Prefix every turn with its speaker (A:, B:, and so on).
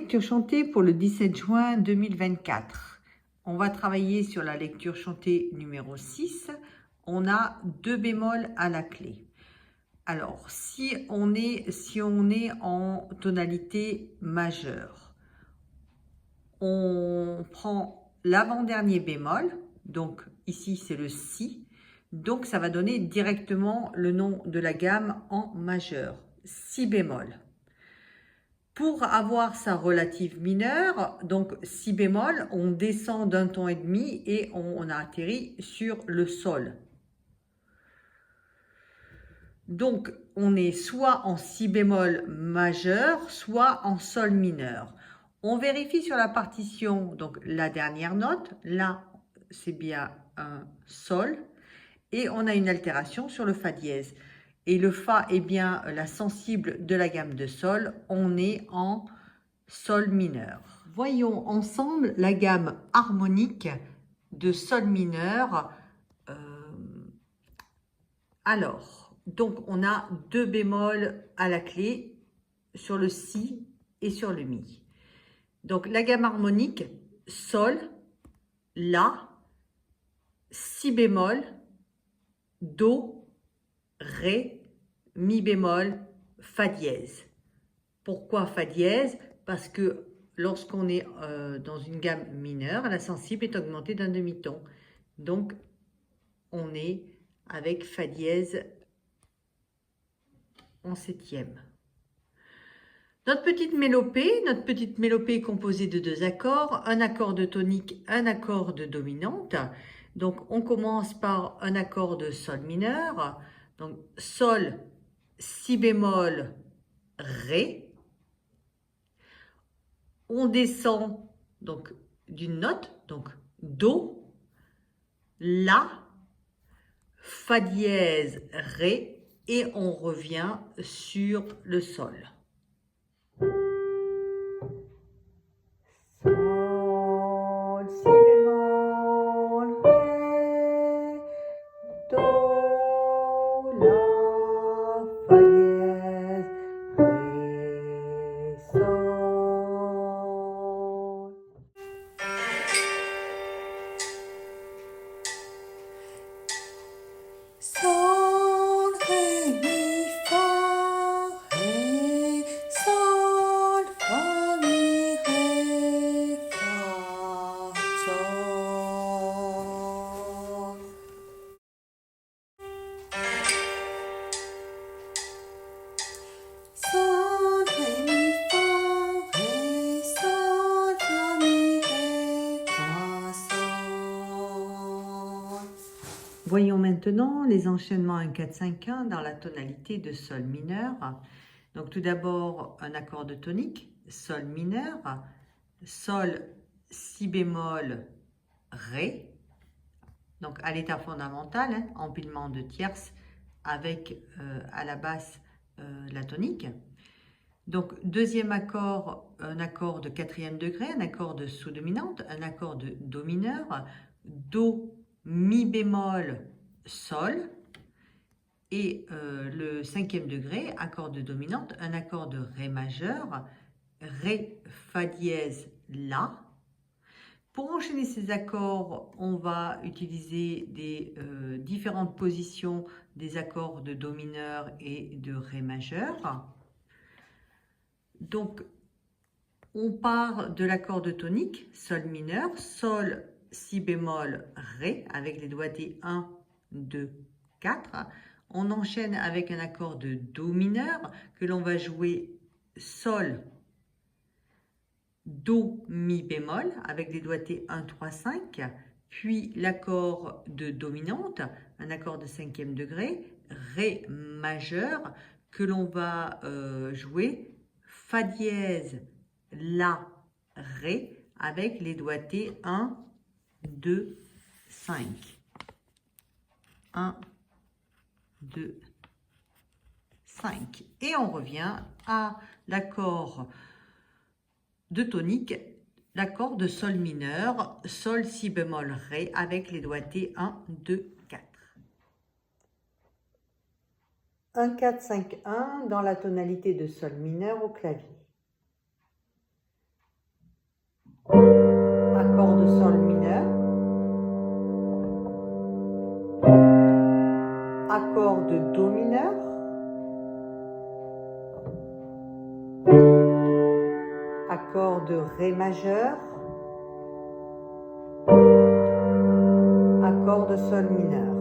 A: lecture chantée pour le 17 juin 2024. On va travailler sur la lecture chantée numéro 6. On a 2 bémols à la clé. Alors, si on est en tonalité majeure, on prend l'avant-dernier bémol, donc ici c'est le si, donc ça va donner directement le nom de la gamme en majeur, si bémol. Pour avoir sa relative mineure, donc si bémol, on descend d'un ton et demi et on a atterri sur le sol. Donc, on est soit en si bémol majeur, soit en sol mineur. On vérifie sur la partition, donc la dernière note, là c'est bien un sol, et on a une altération sur le fa dièse. Et le fa est bien la sensible de la gamme de sol, on est en sol mineur. Voyons ensemble la gamme harmonique de sol mineur. Donc on a 2 bémols à la clé sur le si et sur le mi. Donc la gamme harmonique, sol, la, si bémol, do, ré, mi bémol, fa dièse. Pourquoi fa dièse? Parce que lorsqu'on est dans une gamme mineure, la sensible est augmentée d'un demi-ton. Donc, on est avec fa dièse en septième. Notre petite mélopée est composée de 2 accords, un accord de tonique, un accord de dominante. Donc, on commence par un accord de sol mineur. Donc, sol, si bémol, ré. On descend donc d'une note, donc do, la, fa dièse, ré, et on revient sur le sol. Sol, si bémol, ré, do, la, fa dièse, ré, sol. Sol, ré, mi, fa, ré, sol, fa, mi, ré, fa, sol. Sol, ré, mi, fa, ré, sol, fa, mi, ré, fa, sol. Voyons maintenant les enchaînements 1, 4, 5, 1 dans la tonalité de sol mineur. Donc tout d'abord un accord de tonique, sol mineur, sol, si bémol, ré. Donc à l'état fondamental, hein, empilement de tierces avec à la basse la tonique. Donc deuxième accord, un accord de 4e degré, un accord de sous-dominante, un accord de do mineur, do, mi bémol, sol, et le 5e degré, accord de dominante, un accord de ré majeur, ré, fa dièse, la. Pour enchaîner ces accords, on va utiliser des différentes positions des accords de do mineur et de ré majeur. Donc, on part de l'accord de tonique, sol mineur, sol, si bémol, ré, avec les doigtés 1, 2, 4. On enchaîne avec un accord de do mineur que l'on va jouer sol, do, mi bémol, avec les doigtés 1, 3, 5. Puis l'accord de dominante, un accord de 5e degré, ré majeur, que l'on va jouer fa dièse, la, ré, avec les doigtés 1, 2, 5. 1, 2, 5. Et on revient à l'accord de tonique, l'accord de sol mineur, sol, si bémol, ré, avec les doigtés 1, 2, 4. 1, 4, 5, 1 dans la tonalité de sol mineur au clavier. accord de sol mineur, accord de do mineur, accord de ré majeur, accord de sol mineur.